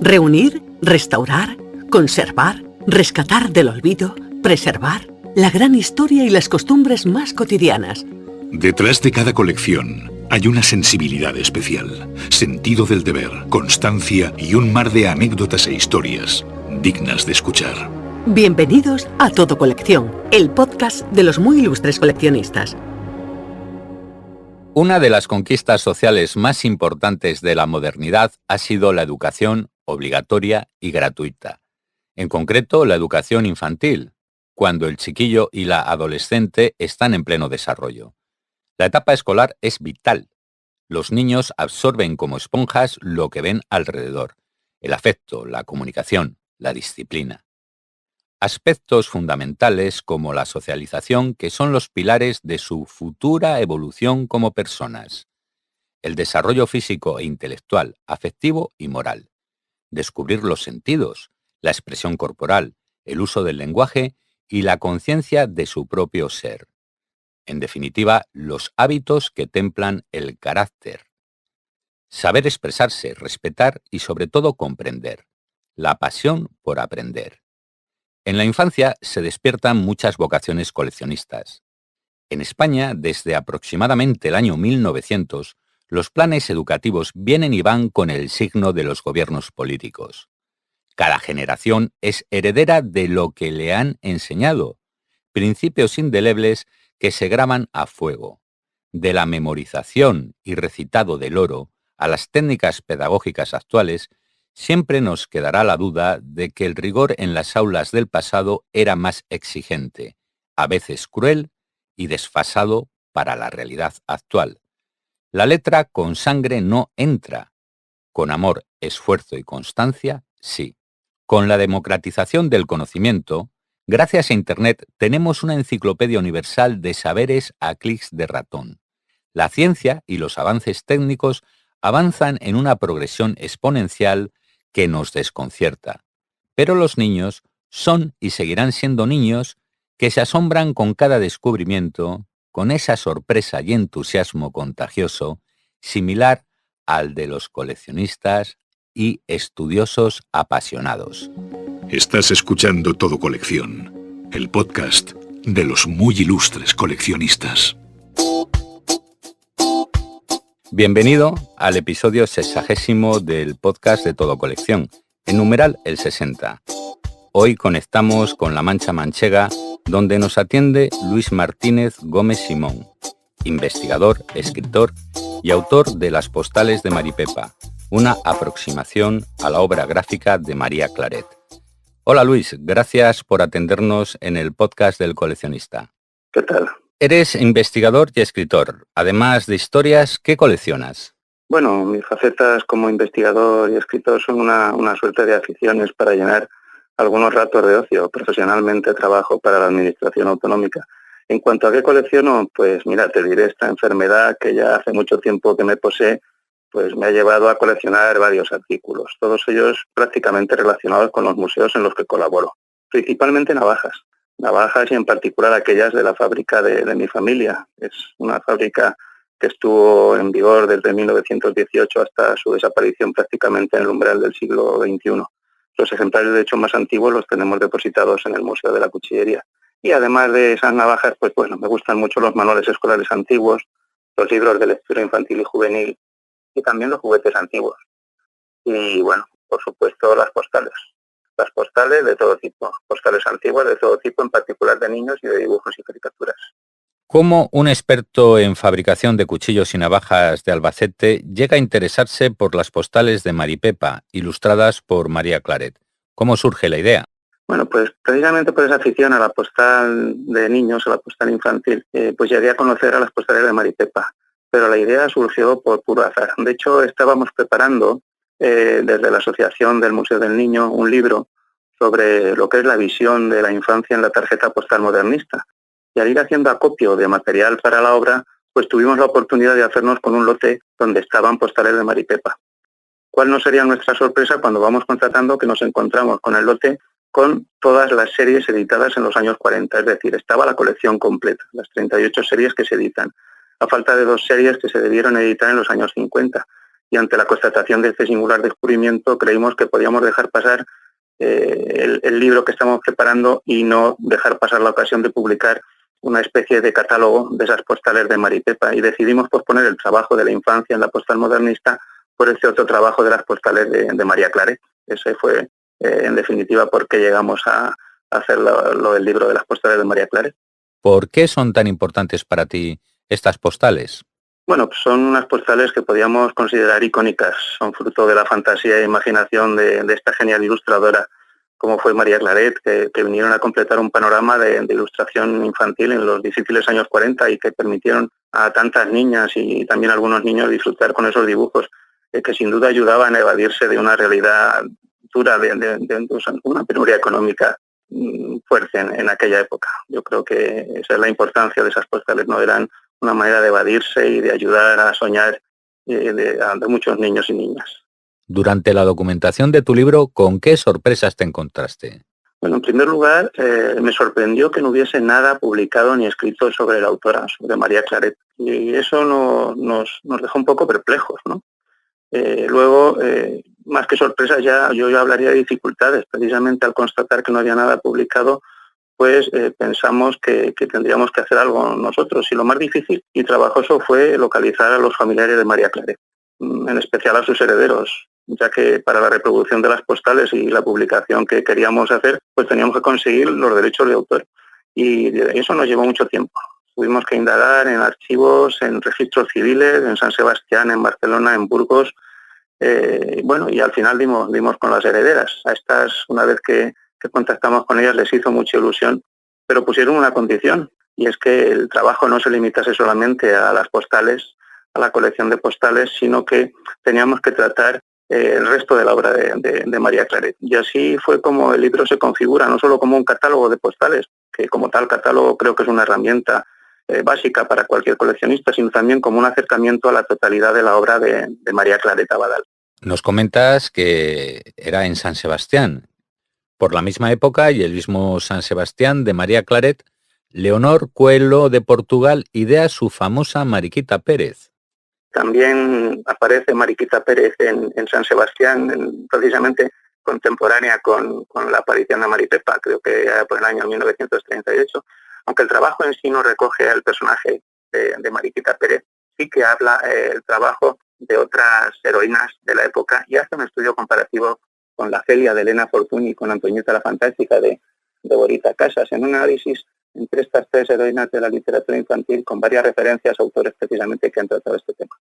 Reunir, restaurar, conservar, rescatar del olvido, preservar la gran historia y las costumbres más cotidianas. Detrás de cada colección hay una sensibilidad especial, sentido del deber, constancia y un mar de anécdotas e historias dignas de escuchar. Bienvenidos a Todo Colección, el podcast de los muy ilustres coleccionistas. Una de las conquistas sociales más importantes de la modernidad ha sido la educación obligatoria y gratuita. En concreto, la educación infantil, cuando el chiquillo y la adolescente están en pleno desarrollo. La etapa escolar es vital. Los niños absorben como esponjas lo que ven alrededor: el afecto, la comunicación, la disciplina. Aspectos fundamentales como la socialización, que son los pilares de su futura evolución como personas. El desarrollo físico e intelectual, afectivo y moral. Descubrir los sentidos, la expresión corporal, el uso del lenguaje y la conciencia de su propio ser. En definitiva, los hábitos que templan el carácter. Saber expresarse, respetar y sobre todo comprender. La pasión por aprender. En la infancia se despiertan muchas vocaciones coleccionistas. En España, desde aproximadamente el año 1900, los planes educativos vienen y van con el signo de los gobiernos políticos. Cada generación es heredera de lo que le han enseñado, principios indelebles que se graban a fuego. De la memorización y recitado del oro a las técnicas pedagógicas actuales, siempre nos quedará la duda de que el rigor en las aulas del pasado era más exigente, a veces cruel y desfasado para la realidad actual. La letra con sangre no entra. Con amor, esfuerzo y constancia, sí. Con la democratización del conocimiento, gracias a Internet tenemos una enciclopedia universal de saberes a clics de ratón. La ciencia y los avances técnicos avanzan en una progresión exponencial que nos desconcierta. Pero los niños son y seguirán siendo niños que se asombran con cada descubrimiento, con esa sorpresa y entusiasmo contagioso, similar al de los coleccionistas y estudiosos apasionados. Estás escuchando Todo Colección, el podcast de los muy ilustres coleccionistas. Bienvenido al episodio 60 del podcast de Todo Colección, en numeral el 60. Hoy conectamos con la Mancha Manchega, donde nos atiende Luis Martínez Gómez Simón, investigador, escritor y autor de Las postales de Maripepa, una aproximación a la obra gráfica de María Claret. Hola Luis, gracias por atendernos en el podcast del coleccionista. ¿Qué tal? Eres investigador y escritor. Además de historias, ¿qué coleccionas? Bueno, mis facetas como investigador y escritor son una suerte de aficiones para llenar algunos ratos de ocio. Profesionalmente trabajo para la Administración Autonómica. En cuanto a qué colecciono, pues mira, te diré, esta enfermedad que ya hace mucho tiempo que me posee, pues me ha llevado a coleccionar varios artículos, todos ellos prácticamente relacionados con los museos en los que colaboro. Principalmente navajas y en particular aquellas de la fábrica de mi familia. Es una fábrica que estuvo en vigor desde 1918 hasta su desaparición prácticamente en el umbral del siglo XXI. Los ejemplares de hecho más antiguos los tenemos depositados en el Museo de la Cuchillería. Y además de esas navajas, pues bueno, me gustan mucho los manuales escolares antiguos, los libros de lectura infantil y juvenil y también los juguetes antiguos. Y bueno, por supuesto las postales. Las postales de todo tipo, postales antiguas de todo tipo, en particular de niños y de dibujos y caricaturas. ¿Cómo un experto en fabricación de cuchillos y navajas de Albacete llega a interesarse por las postales de Maripepa, ilustradas por María Claret? ¿Cómo surge la idea? Bueno, pues precisamente por esa afición a la postal de niños, a la postal infantil, pues llegué a conocer a las postales de Maripepa, pero la idea surgió por puro azar. De hecho, estábamos preparando desde la Asociación del Museo del Niño un libro sobre lo que es la visión de la infancia en la tarjeta postal modernista. Y al ir haciendo acopio de material para la obra, pues tuvimos la oportunidad de hacernos con un lote donde estaban postales de Maripepa. ¿Cuál no sería nuestra sorpresa cuando vamos contratando que nos encontramos con el lote con todas las series editadas en los años 40? Es decir, estaba la colección completa, las 38 series que se editan, a falta de 2 series que se debieron editar en los años 50. y ante la constatación de este singular descubrimiento creímos que podíamos dejar pasar el libro que estamos preparando y no dejar pasar la ocasión de publicar una especie de catálogo de esas postales de Maripepa, y decidimos posponer el trabajo de la infancia en la postal modernista por ese otro trabajo de las postales de María Claret. Ese fue, en definitiva, por qué llegamos a hacer lo del libro de las postales de María Claret. ¿Por qué son tan importantes para ti estas postales? Bueno, pues son unas postales que podíamos considerar icónicas, son fruto de la fantasía e imaginación de esta genial ilustradora, como fue María Claret, que vinieron a completar un panorama de ilustración infantil en los difíciles años 40 y que permitieron a tantas niñas y también a algunos niños disfrutar con esos dibujos, que sin duda ayudaban a evadirse de una realidad dura, de una penuria económica fuerte en aquella época. Yo creo que esa es la importancia de esas postales, no eran una manera de evadirse y de ayudar a soñar de muchos niños y niñas. Durante la documentación de tu libro, ¿con qué sorpresas te encontraste? Bueno, en primer lugar, me sorprendió que no hubiese nada publicado ni escrito sobre la autora, sobre María Claret, y eso nos dejó un poco perplejos, ¿no? Luego, más que sorpresas, yo hablaría de dificultades. Precisamente al constatar que no había nada publicado, pues pensamos que tendríamos que hacer algo nosotros. Y lo más difícil y trabajoso fue localizar a los familiares de María Claret, en especial a sus herederos, ya que para la reproducción de las postales y la publicación que queríamos hacer, pues teníamos que conseguir los derechos de autor. Y eso nos llevó mucho tiempo. Tuvimos que indagar en archivos, en registros civiles, en San Sebastián, en Barcelona, en Burgos. Y al final dimos con las herederas. A estas, una vez que contactamos con ellas, les hizo mucha ilusión, pero pusieron una condición, y es que el trabajo no se limitase solamente a las postales, a la colección de postales, sino que teníamos que tratar el resto de la obra de María Claret. Y así fue como el libro se configura, no solo como un catálogo de postales, que como tal catálogo creo que es una herramienta básica para cualquier coleccionista, sino también como un acercamiento a la totalidad de la obra de María Claret Abadal. Nos comentas que era en San Sebastián. Por la misma época y el mismo San Sebastián de María Claret, Leonor Coelho de Portugal idea su famosa Mariquita Pérez. También aparece Mariquita Pérez en San Sebastián, precisamente contemporánea con la aparición de Maripepa, creo que por el año 1938, aunque el trabajo en sí no recoge el personaje de Mariquita Pérez, sí que habla el trabajo de otras heroínas de la época y hace un estudio comparativo con la Celia de Elena Fortuny y con Antonieta la Fantástica de Borita Casas, en un análisis entre estas tres heroínas de la literatura infantil con varias referencias a autores precisamente que han tratado este tema.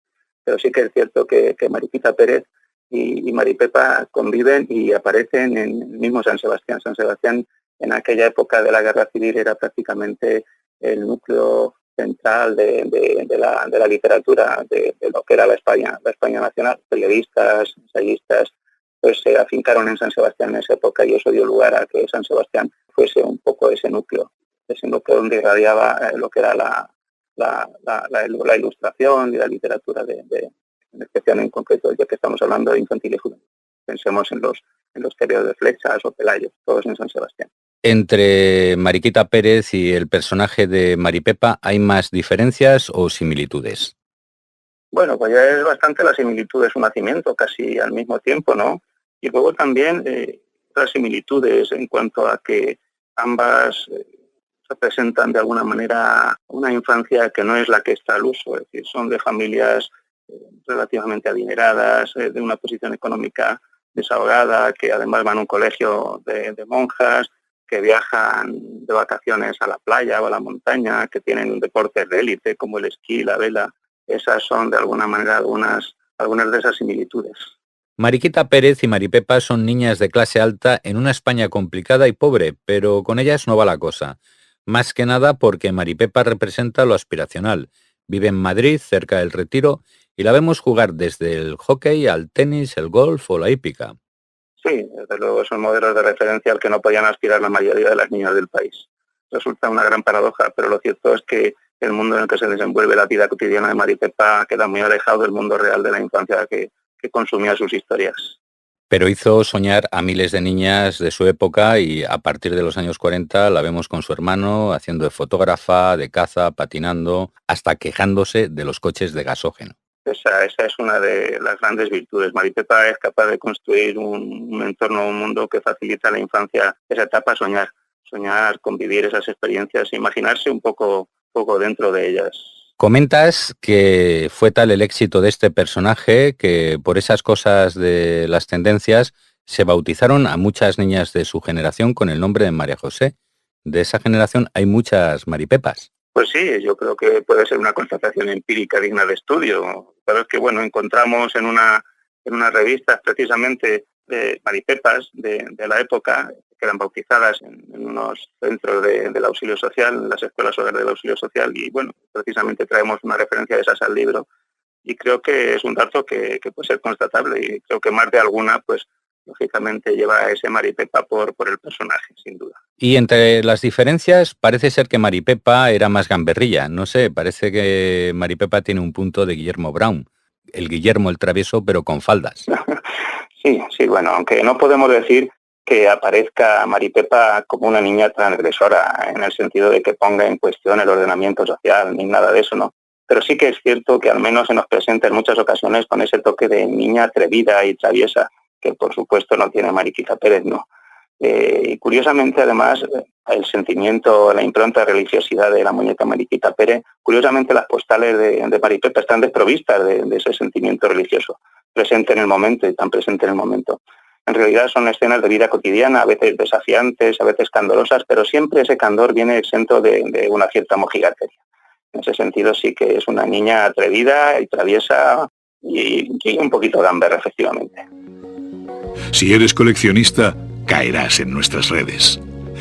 Pero sí que es cierto que Mariquita Pérez y Maripepa conviven y aparecen en el mismo San Sebastián. San Sebastián en aquella época de la Guerra Civil era prácticamente el núcleo central de la literatura de lo que era la España nacional. Periodistas, ensayistas, pues se afincaron en San Sebastián en esa época y eso dio lugar a que San Sebastián fuese un poco ese núcleo donde irradiaba lo que era la ilustración y la literatura en especial en concreto, ya que estamos hablando de infantil y juvenil. Pensemos en los tebeos de Flechas o Pelayos, todos en San Sebastián. Entre Mariquita Pérez y el personaje de Maripepa, ¿hay más diferencias o similitudes? Bueno, pues ya es bastante la similitud de su nacimiento, casi al mismo tiempo, ¿no? Y luego también las similitudes en cuanto a que ambas representan de alguna manera una infancia que no es la que está al uso, es decir, son de familias relativamente adineradas, de una posición económica desahogada, que además van a un colegio de monjas, que viajan de vacaciones a la playa o a la montaña, que tienen deportes de élite como el esquí y la vela. Esas son de alguna manera algunas de esas similitudes. Mariquita Pérez y Maripepa son niñas de clase alta en una España complicada y pobre, pero con ellas no va la cosa. Más que nada porque Maripepa representa lo aspiracional. Vive en Madrid, cerca del Retiro, y la vemos jugar desde el hockey al tenis, el golf o la hípica. Sí, desde luego son modelos de referencia al que no podían aspirar la mayoría de las niñas del país. Resulta una gran paradoja, pero lo cierto es que el mundo en el que se desenvuelve la vida cotidiana de Maripepa queda muy alejado del mundo real de la infancia que consumía sus historias. Pero hizo soñar a miles de niñas de su época y a partir de los años 40 la vemos con su hermano haciendo de fotógrafa, de caza, patinando, hasta quejándose de los coches de gasógeno. Esa es una de las grandes virtudes. Maripepa es capaz de construir un entorno, un mundo que facilita a la infancia esa etapa, soñar, convivir esas experiencias, imaginarse un poco dentro de ellas. Comentas que fue tal el éxito de este personaje que por esas cosas de las tendencias se bautizaron a muchas niñas de su generación con el nombre de María José. De esa generación hay muchas Maripepas. Pues sí, yo creo que puede ser una constatación empírica digna de estudio. Pero es que, encontramos en unas revistas precisamente de maripepas de la época, que eran bautizadas en unos centros del auxilio social, en las escuelas hogares del auxilio social, y precisamente traemos una referencia de esas al libro, y creo que es un dato que puede ser constatable, y creo que más de alguna, pues, lógicamente lleva ese Maripepa por el personaje, sin duda. Y entre las diferencias parece ser que Maripepa era más gamberrilla. No sé, parece que Maripepa tiene un punto de Guillermo Brown. El Guillermo el travieso, pero con faldas. Sí, aunque no podemos decir que aparezca Maripepa como una niña transgresora, en el sentido de que ponga en cuestión el ordenamiento social, ni nada de eso, ¿no? Pero sí que es cierto que al menos se nos presenta en muchas ocasiones con ese toque de niña atrevida y traviesa, que por supuesto no tiene Mariquita Pérez, ¿no? Y curiosamente, además, el sentimiento, la impronta de religiosidad de la muñeca Mariquita Pérez, curiosamente las postales de Maripepa están desprovistas de ese sentimiento religioso, presente en el momento y tan presente en el momento. En realidad son escenas de vida cotidiana, a veces desafiantes, a veces candorosas, pero siempre ese candor viene exento de una cierta mojigatería. En ese sentido sí que es una niña atrevida y traviesa y un poquito gamberra, efectivamente. Si eres coleccionista, caerás en nuestras redes.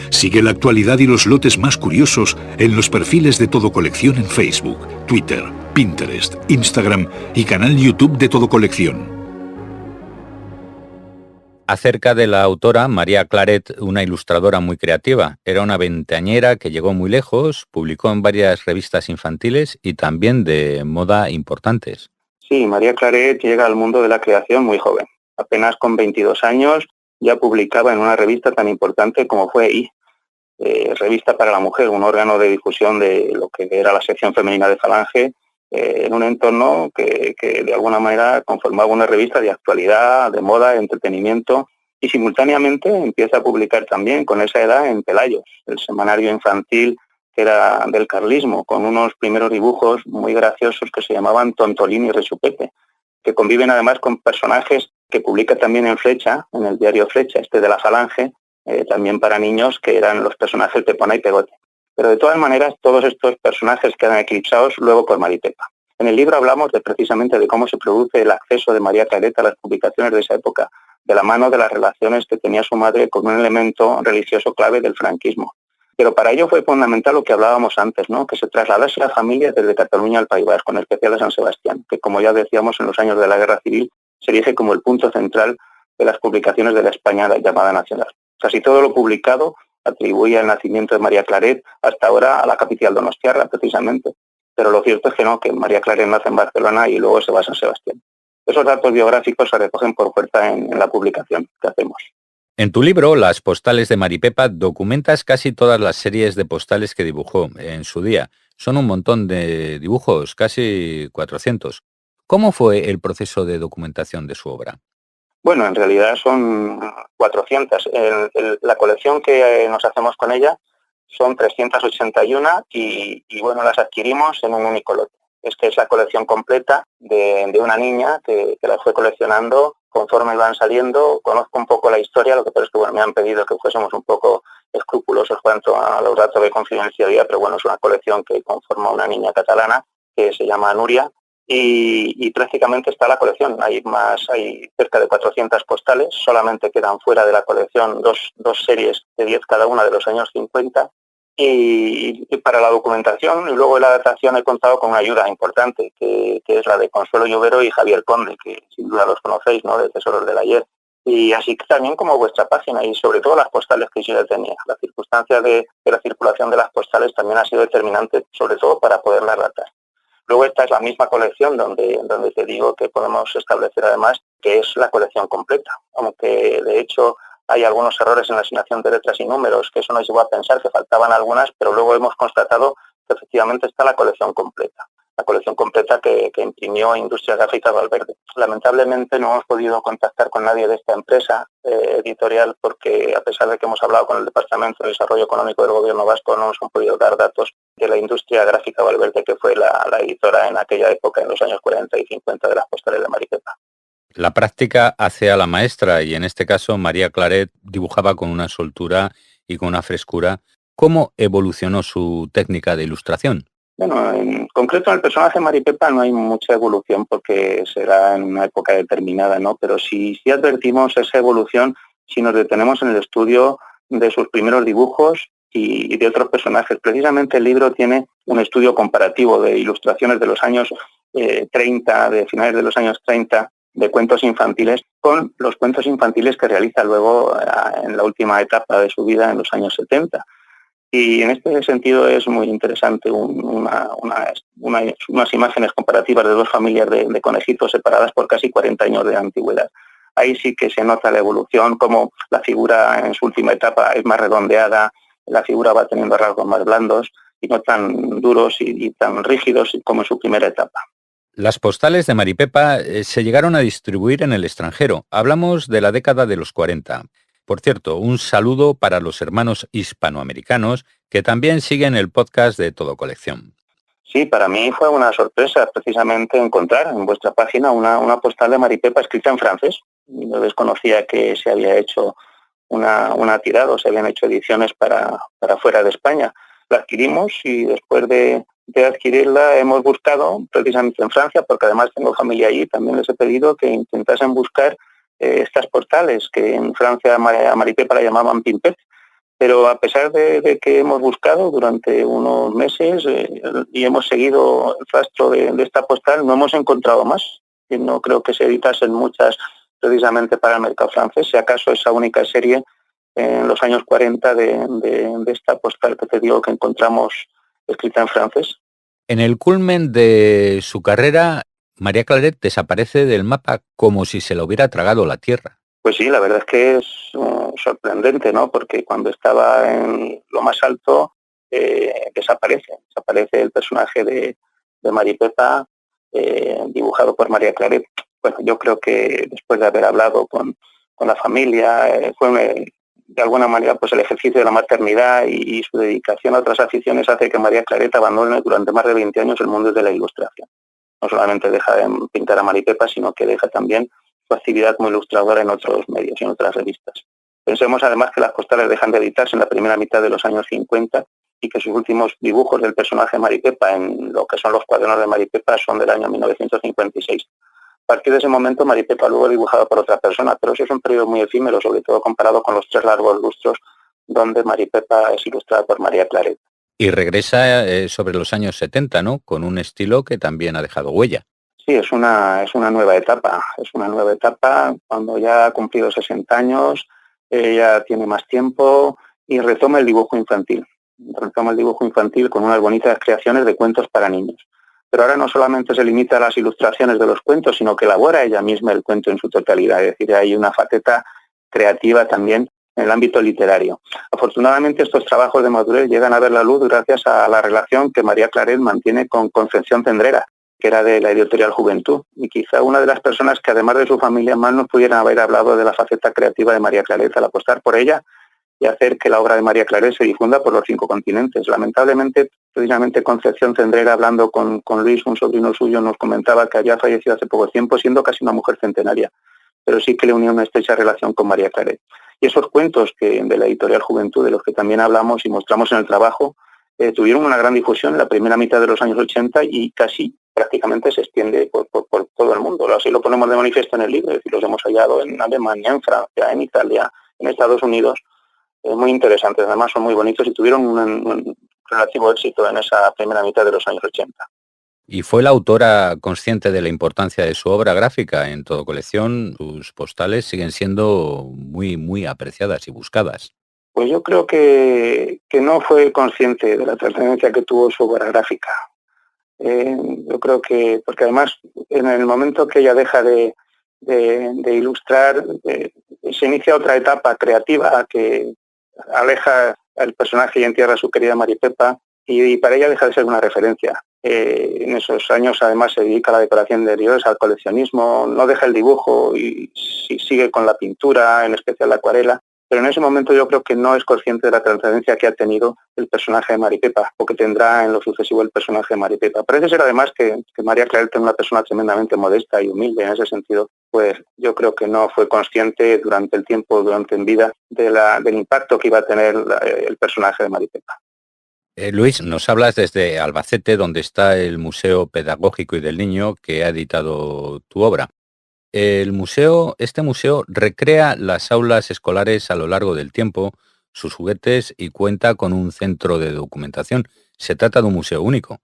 Sigue la actualidad y los lotes más curiosos en los perfiles de Todo Colección en Facebook, Twitter, Pinterest, Instagram y canal YouTube de Todo Colección. Acerca de la autora María Claret, una ilustradora muy creativa. Era una veinteañera que llegó muy lejos, publicó en varias revistas infantiles y también de moda importantes. Sí, María Claret llega al mundo de la creación muy joven. Apenas con 22 años ya publicaba en una revista tan importante como fue I, Revista para la Mujer, un órgano de difusión de lo que era la sección femenina de Falange, en un entorno que de alguna manera conformaba una revista de actualidad, de moda, de entretenimiento, y simultáneamente empieza a publicar también con esa edad en Pelayos, el semanario infantil que era del carlismo, con unos primeros dibujos muy graciosos que se llamaban Tontolín y Resupete, que conviven además con personajes que publica también en Flecha, en el diario Flecha, de la Falange, también para niños, que eran los personajes Pepona y Pegote. Pero de todas maneras, todos estos personajes quedan eclipsados luego por Maripepa. En el libro hablamos precisamente de cómo se produce el acceso de María Claret a las publicaciones de esa época, de la mano de las relaciones que tenía su madre con un elemento religioso clave del franquismo. Pero para ello fue fundamental lo que hablábamos antes, ¿no? Que se trasladase la familia desde Cataluña al País Vasco, en especial a San Sebastián, que como ya decíamos en los años de la Guerra Civil, se erige como el punto central de las publicaciones de la España llamada nacional. Casi todo lo publicado atribuye el nacimiento de María Claret hasta ahora a la capital donostiarra, precisamente. Pero lo cierto es que María Claret nace en Barcelona y luego se va a San Sebastián. Esos datos biográficos se recogen por fuerza en la publicación que hacemos. En tu libro, Las postales de Maripepa, documentas casi todas las series de postales que dibujó en su día. Son un montón de dibujos, casi 400. ¿Cómo fue el proceso de documentación de su obra? Bueno, en realidad son 400. La colección que nos hacemos con ella son 381 y las adquirimos en un único lote. Es la colección completa de una niña que la fue coleccionando conforme iban saliendo. Conozco un poco la historia, lo que pasa es que me han pedido que fuésemos un poco escrupulosos cuanto a los datos de confidencialidad, pero es una colección que conforma una niña catalana que se llama Nuria. Y prácticamente está la colección. Hay cerca de 400 postales, solamente quedan fuera de la colección dos series de 10 cada una de los años 50. Y para la documentación y luego la adaptación he contado con una ayuda importante, que es la de Consuelo Llovero y Javier Conde, que sin duda los conocéis, ¿no?, de Tesoros del Ayer. Y así que también como vuestra página y sobre todo las postales que yo ya tenía. La circunstancia de la circulación de las postales también ha sido determinante, sobre todo para poderlas datar. Luego esta es la misma colección donde te digo que podemos establecer además que es la colección completa, aunque de hecho hay algunos errores en la asignación de letras y números, que eso nos llevó a pensar que faltaban algunas, pero luego hemos constatado que efectivamente está la colección completa. la colección completa que imprimió Industria Gráfica Valverde. Lamentablemente no hemos podido contactar con nadie de esta empresa editorial porque, a pesar de que hemos hablado con el Departamento de Desarrollo Económico del Gobierno vasco, no nos han podido dar datos de la Industria Gráfica Valverde, que fue la editora en aquella época, en los años 40 y 50, de las postales de Maripepa. La práctica hace a la maestra y en este caso María Claret dibujaba con una soltura y con una frescura. ¿Cómo evolucionó su técnica de ilustración? Bueno, en concreto en el personaje de Maripepa no hay mucha evolución porque será en una época determinada, ¿no? Pero sí advertimos esa evolución si nos detenemos en el estudio de sus primeros dibujos y de otros personajes. Precisamente el libro tiene un estudio comparativo de ilustraciones de los años 30, de finales de los años 30, de cuentos infantiles, con los cuentos infantiles que realiza luego en la última etapa de su vida, en los años 70. Y en este sentido es muy interesante unas imágenes comparativas de dos familias de conejitos separadas por casi 40 años de antigüedad. Ahí sí que se nota la evolución, como la figura en su última etapa es más redondeada, la figura va teniendo rasgos más blandos y no tan duros y tan rígidos como en su primera etapa. Las postales de Maripepa se llegaron a distribuir en el extranjero. Hablamos de la década de los 40. Por cierto, un saludo para los hermanos hispanoamericanos que también siguen el podcast de Todo Colección. Sí, para mí fue una sorpresa precisamente encontrar en vuestra página una postal de Maripepa escrita en francés. Yo desconocía que se había hecho una tirada o se habían hecho ediciones para fuera de España. La adquirimos y después de adquirirla hemos buscado precisamente en Francia, porque además tengo familia allí, también les he pedido que intentasen buscar estas postales, que en Francia a Maripepa la llamaban pimpet, pero a pesar de que hemos buscado durante unos meses y hemos seguido el rastro de esta postal, no hemos encontrado más. Y no creo que se editasen muchas precisamente para el mercado francés, si acaso esa única serie en los años 40 de esta postal que te digo que encontramos escrita en francés. En el culmen de su carrera, María Claret desaparece del mapa como si se la hubiera tragado la tierra. Pues sí, la verdad es que es sorprendente, ¿no? Porque cuando estaba en lo más alto, desaparece el personaje de Maripepa, dibujado por María Claret. Bueno, yo creo que después de haber hablado con la familia, fue de alguna manera pues el ejercicio de la maternidad y su dedicación a otras aficiones hace que María Claret abandone durante más de 20 años el mundo de la ilustración. No solamente deja de pintar a Maripepa, sino que deja también su actividad como ilustradora en otros medios y en otras revistas. Pensemos además que las postales dejan de editarse en la primera mitad de los años 50 y que sus últimos dibujos del personaje Maripepa en lo que son los cuadernos de Maripepa son del año 1956. A partir de ese momento Maripepa luego es dibujada por otra persona, pero eso es un periodo muy efímero, sobre todo comparado con los 3 largos lustros donde Maripepa es ilustrada por María Claret. Y regresa sobre los años 70, ¿no? Con un estilo que también ha dejado huella. Sí, es una nueva etapa. Es una nueva etapa cuando ya ha cumplido 60 años, ya tiene más tiempo y retoma el dibujo infantil. Retoma el dibujo infantil con unas bonitas creaciones de cuentos para niños. Pero ahora no solamente se limita a las ilustraciones de los cuentos, sino que elabora ella misma el cuento en su totalidad. Es decir, hay una faceta creativa también en el ámbito literario. Afortunadamente, estos trabajos de madurez llegan a ver la luz gracias a la relación que María Claret mantiene con Concepción Cendrera, que era de la editorial Juventud, y quizá una de las personas que además de su familia más nos pudieran haber hablado de la faceta creativa de María Claret al apostar por ella y hacer que la obra de María Claret se difunda por los 5 continentes. Lamentablemente, precisamente Concepción Cendrera, hablando con Luis, un sobrino suyo, nos comentaba que había fallecido hace poco tiempo, siendo casi una mujer centenaria, pero sí que le unía una estrecha relación con María Claret. Y esos cuentos que de la editorial Juventud, de los que también hablamos y mostramos en el trabajo, tuvieron una gran difusión en la primera mitad de los años 80 y casi prácticamente se extiende por todo el mundo. Así lo ponemos de manifiesto en el libro, es decir, los hemos hallado en Alemania, en Francia, en Italia, en Estados Unidos, muy interesantes, además son muy bonitos y tuvieron un relativo éxito en esa primera mitad de los años 80. ¿Y fue la autora consciente de la importancia de su obra gráfica? En Todo Colección, sus postales siguen siendo muy, muy apreciadas y buscadas. Pues yo creo que no fue consciente de la trascendencia que tuvo su obra gráfica. Yo creo que, porque además en el momento que ella deja de ilustrar, se inicia otra etapa creativa que aleja al personaje y entierra a su querida Maripepa, y para ella deja de ser una referencia. En esos años además se dedica a la decoración de interiores, al coleccionismo, no deja el dibujo y sigue con la pintura, en especial la acuarela, pero en ese momento yo creo que no es consciente de la trascendencia que ha tenido el personaje de Mari Pepa, o que tendrá en lo sucesivo el personaje de Mari Pepa. Parece ser además que María Claret es una persona tremendamente modesta y humilde. En ese sentido, pues yo creo que no fue consciente durante el tiempo, durante en vida, del impacto que iba a tener el personaje de Mari Pepa. Luis, nos hablas desde Albacete, donde está el Museo Pedagógico y del Niño que ha editado tu obra. Este museo recrea las aulas escolares a lo largo del tiempo, sus juguetes y cuenta con un centro de documentación. Se trata de un museo único.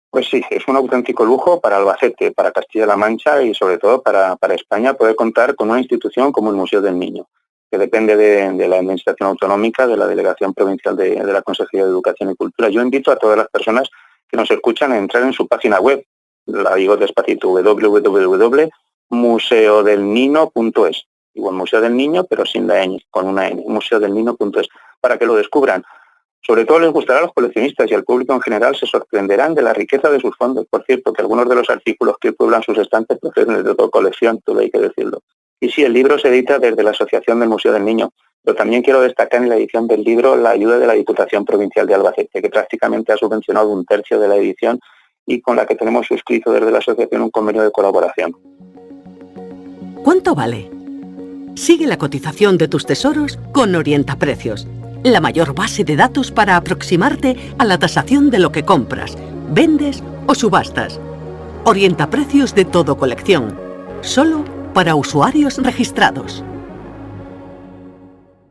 Pues sí, es un auténtico lujo para Albacete, para Castilla-La Mancha y sobre todo para España poder contar con una institución como el Museo del Niño, que depende de la Administración Autonómica, de la Delegación Provincial de la Consejería de Educación y Cultura. Yo invito a todas las personas que nos escuchan a entrar en su página web, la digo despacito, www.museodelnino.es. Igual Museo del Niño, pero sin la ñ, con una N, museodelnino.es, para que lo descubran. Sobre todo les gustará a los coleccionistas y al público en general se sorprenderán de la riqueza de sus fondos. Por cierto, que algunos de los artículos que pueblan sus estantes proceden de otra colección, todo hay que decirlo. Y sí, el libro se edita desde la Asociación del Museo del Niño, pero también quiero destacar en la edición del libro la ayuda de la Diputación Provincial de Albacete, que prácticamente ha subvencionado 1/3 de la edición y con la que tenemos suscrito desde la asociación un convenio de colaboración. ¿Cuánto vale? Sigue la cotización de tus tesoros con Orientaprecios, la mayor base de datos para aproximarte a la tasación de lo que compras, vendes o subastas. Orientaprecios de todo colección, solo para usuarios registrados.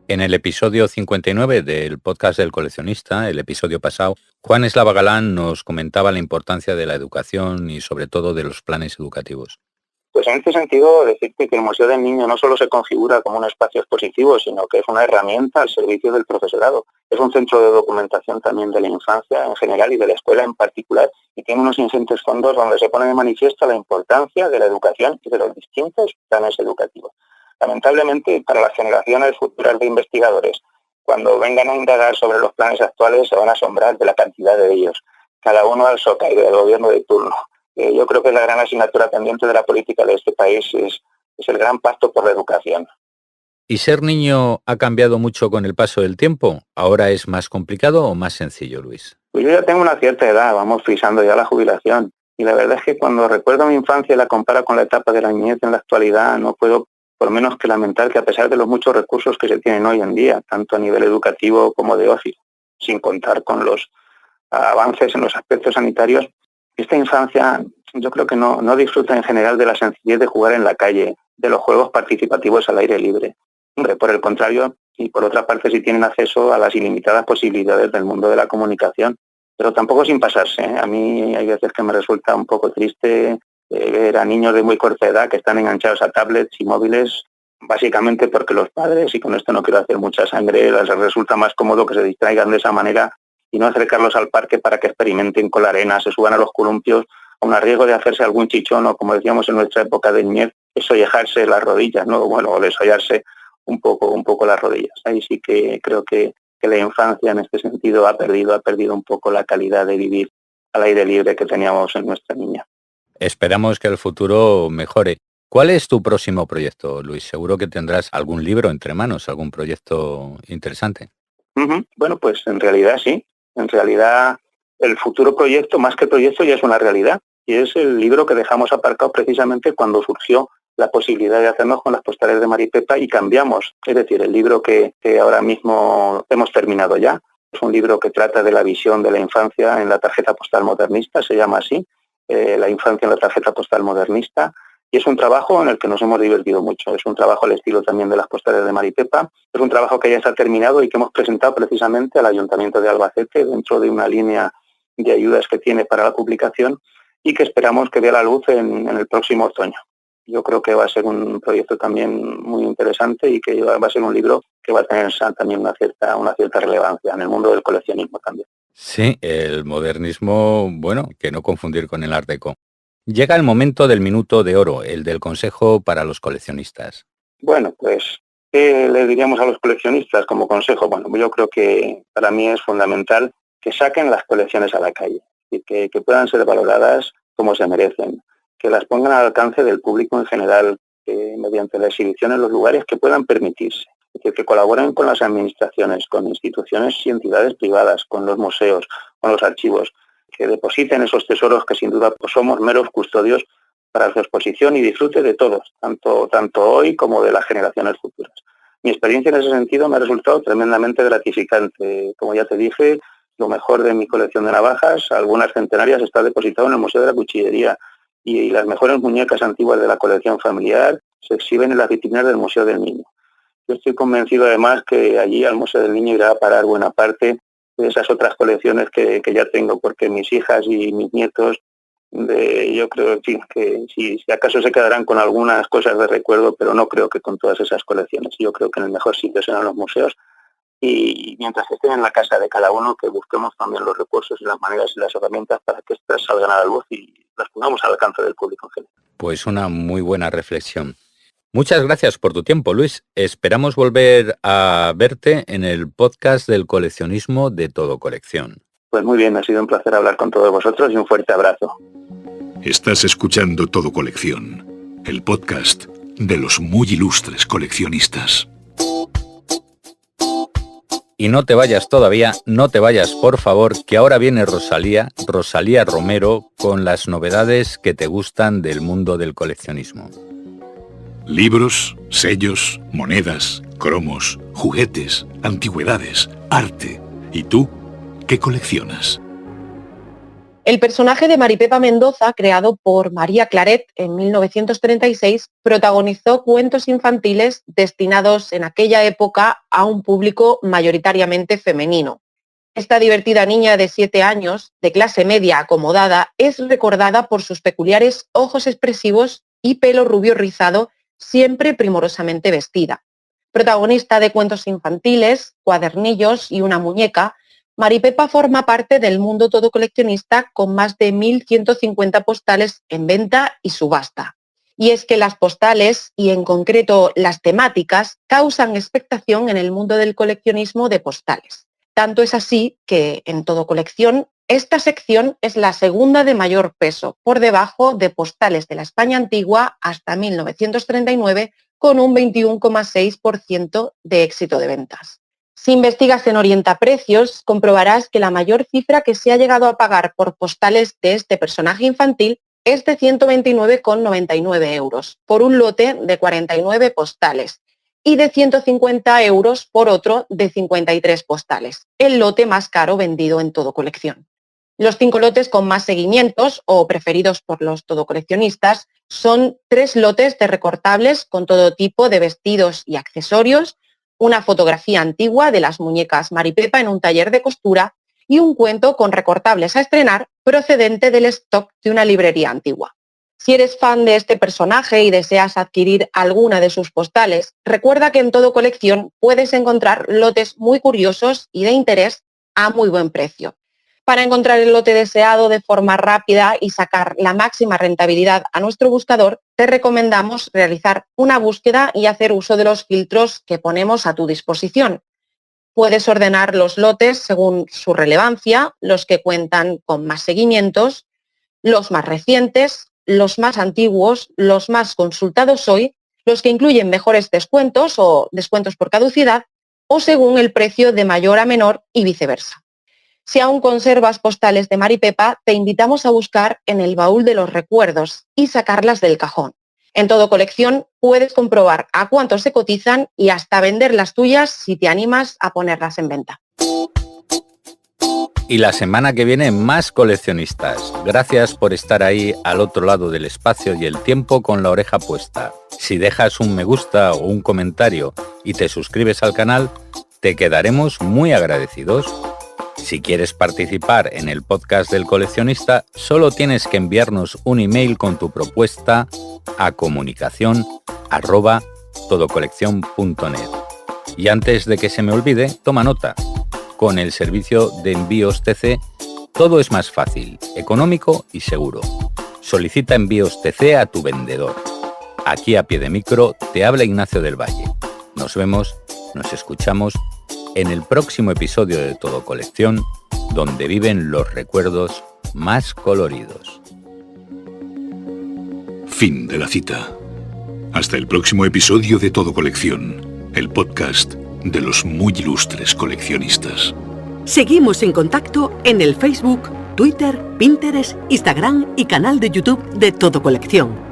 En el episodio 59 del podcast del coleccionista, el episodio pasado, Juan Eslava Galán nos comentaba la importancia de la educación y sobre todo de los planes educativos. Pues en este sentido, decirte que el Museo del Niño no solo se configura como un espacio expositivo, sino que es una herramienta al servicio del profesorado. Es un centro de documentación también de la infancia en general y de la escuela en particular, y tiene unos ingentes fondos donde se pone de manifiesto la importancia de la educación y de los distintos planes educativos. Lamentablemente, para las generaciones futuras de investigadores, cuando vengan a indagar sobre los planes actuales, se van a asombrar de la cantidad de ellos, cada uno al socaire del gobierno de turno. Yo creo que la gran asignatura pendiente de la política de este país es el gran pacto por la educación. ¿Y ser niño ha cambiado mucho con el paso del tiempo? ¿Ahora es más complicado o más sencillo, Luis? Pues yo ya tengo una cierta edad, vamos pisando ya la jubilación. Y la verdad es que cuando recuerdo mi infancia y la comparo con la etapa de la niñez en la actualidad, no puedo por menos que lamentar que a pesar de los muchos recursos que se tienen hoy en día, tanto a nivel educativo como de ocio, sin contar con los avances en los aspectos sanitarios, esta infancia yo creo que no disfruta en general de la sencillez de jugar en la calle, de los juegos participativos al aire libre. Hombre, por el contrario, y por otra parte sí tienen acceso a las ilimitadas posibilidades del mundo de la comunicación, pero tampoco sin pasarse, ¿eh? A mí hay veces que me resulta un poco triste ver a niños de muy corta edad que están enganchados a tablets y móviles, básicamente porque los padres, y con esto no quiero hacer mucha sangre, les resulta más cómodo que se distraigan de esa manera y no acercarlos al parque para que experimenten con la arena, se suban a los columpios, aun a riesgo de hacerse algún chichón o, como decíamos en nuestra época de niñez, desollejarse las rodillas, ¿no? Bueno, o desollarse un poco las rodillas. Ahí sí que creo que la infancia en este sentido ha perdido un poco la calidad de vivir al aire libre que teníamos en nuestra niñez. Esperamos que el futuro mejore. ¿Cuál es tu próximo proyecto, Luis? Seguro que tendrás algún libro entre manos, algún proyecto interesante. Bueno, pues en realidad sí. En realidad el futuro proyecto, más que proyecto, ya es una realidad. Y es el libro que dejamos aparcado precisamente cuando surgió la posibilidad de hacernos con las postales de Mari Pepa y cambiamos. Es decir, el libro que ahora mismo hemos terminado ya. Es un libro que trata de la visión de la infancia en la tarjeta postal modernista, se llama así, la infancia en la tarjeta postal modernista. Y es un trabajo en el que nos hemos divertido mucho. Es un trabajo al estilo también de las postales de Mari Pepa. Es un trabajo que ya está terminado y que hemos presentado precisamente al Ayuntamiento de Albacete dentro de una línea de ayudas que tiene para la publicación y que esperamos que vea la luz en el próximo otoño. Yo creo que va a ser un proyecto también muy interesante y que va a ser un libro que va a tener también una cierta relevancia en el mundo del coleccionismo también. Sí, el modernismo, bueno, que no confundir con el Art Deco. Llega el momento del minuto de oro, el del consejo para los coleccionistas. Bueno, pues, ¿qué le diríamos a los coleccionistas como consejo? Bueno, yo creo que para mí es fundamental que saquen las colecciones a la calle. y que puedan ser valoradas como se merecen, que las pongan al alcance del público en general, mediante la exhibición en los lugares que puedan permitirse, es decir, que colaboren con las administraciones, con instituciones y entidades privadas, con los museos, con los archivos, que depositen esos tesoros que sin duda pues, somos meros custodios para su exposición y disfrute de todos, tanto hoy como de las generaciones futuras. Mi experiencia en ese sentido me ha resultado tremendamente gratificante. Como ya te dije, lo mejor de mi colección de navajas, algunas centenarias, está depositado en el Museo de la Cuchillería y las mejores muñecas antiguas de la colección familiar se exhiben en las vitrinas del Museo del Niño. Yo estoy convencido además que allí al Museo del Niño irá a parar buena parte de esas otras colecciones que ya tengo, porque mis hijas y mis nietos, yo creo que si acaso se quedarán con algunas cosas de recuerdo, pero no creo que con todas esas colecciones. Yo creo que en el mejor sitio serán los museos y mientras estén en la casa de cada uno, que busquemos también los recursos y las maneras y las herramientas para que éstas salgan a la luz y las pongamos al alcance del público en general. Pues una muy buena reflexión. Muchas gracias por tu tiempo, Luis. Esperamos volver a verte en el podcast del coleccionismo de Todo Colección. Pues muy bien, ha sido un placer hablar con todos vosotros y un fuerte abrazo. Estás escuchando Todo Colección, el podcast de los muy ilustres coleccionistas. Y no te vayas todavía, no te vayas por favor, que ahora viene Rosalía Romero, con las novedades que te gustan del mundo del coleccionismo. Libros, sellos, monedas, cromos, juguetes, antigüedades, arte. ¿Y tú qué coleccionas? El personaje de Maripepa Mendoza, creado por María Claret en 1936, protagonizó cuentos infantiles destinados en aquella época a un público mayoritariamente femenino. Esta divertida niña de 7 años, de clase media acomodada, es recordada por sus peculiares ojos expresivos y pelo rubio rizado, siempre primorosamente vestida. Protagonista de cuentos infantiles, cuadernillos y una muñeca, Maripepa forma parte del mundo todo coleccionista con más de 1.150 postales en venta y subasta. Y es que las postales, y en concreto las temáticas, causan expectación en el mundo del coleccionismo de postales. Tanto es así que, en Todo Colección, esta sección es la segunda de mayor peso, por debajo de postales de la España antigua hasta 1939, con un 21,6% de éxito de ventas. Si investigas en Orientaprecios, comprobarás que la mayor cifra que se ha llegado a pagar por postales de este personaje infantil es de 129,99 euros por un lote de 49 postales y de 150 euros por otro de 53 postales, el lote más caro vendido en Todo Colección. Los 5 lotes con más seguimientos o preferidos por los todocoleccionistas son 3 lotes de recortables con todo tipo de vestidos y accesorios, una fotografía antigua de las muñecas Maripepa en un taller de costura y un cuento con recortables a estrenar procedente del stock de una librería antigua. Si eres fan de este personaje y deseas adquirir alguna de sus postales, recuerda que en Todo Colección puedes encontrar lotes muy curiosos y de interés a muy buen precio. Para encontrar el lote deseado de forma rápida y sacar la máxima rentabilidad a nuestro buscador, te recomendamos realizar una búsqueda y hacer uso de los filtros que ponemos a tu disposición. Puedes ordenar los lotes según su relevancia, los que cuentan con más seguimientos, los más recientes, los más antiguos, los más consultados hoy, los que incluyen mejores descuentos o descuentos por caducidad, o según el precio de mayor a menor y viceversa. Si aún conservas postales de Maripepa, te invitamos a buscar en el baúl de los recuerdos y sacarlas del cajón. En Todo Colección puedes comprobar a cuánto se cotizan y hasta vender las tuyas si te animas a ponerlas en venta. Y la semana que viene más coleccionistas. Gracias por estar ahí al otro lado del espacio y el tiempo con la oreja puesta. Si dejas un me gusta o un comentario y te suscribes al canal, te quedaremos muy agradecidos. Si quieres participar en el podcast del coleccionista, solo tienes que enviarnos un email con tu propuesta a comunicación@todocoleccion.net. Y antes de que se me olvide, toma nota. Con el servicio de envíos TC, todo es más fácil, económico y seguro. Solicita envíos TC a tu vendedor. Aquí a pie de micro te habla Ignacio del Valle. Nos vemos, nos escuchamos en el próximo episodio de Todo Colección, donde viven los recuerdos más coloridos. Fin de la cita. Hasta el próximo episodio de Todo Colección, el podcast de los muy ilustres coleccionistas. Seguimos en contacto en el Facebook, Twitter, Pinterest, Instagram y canal de YouTube de Todo Colección.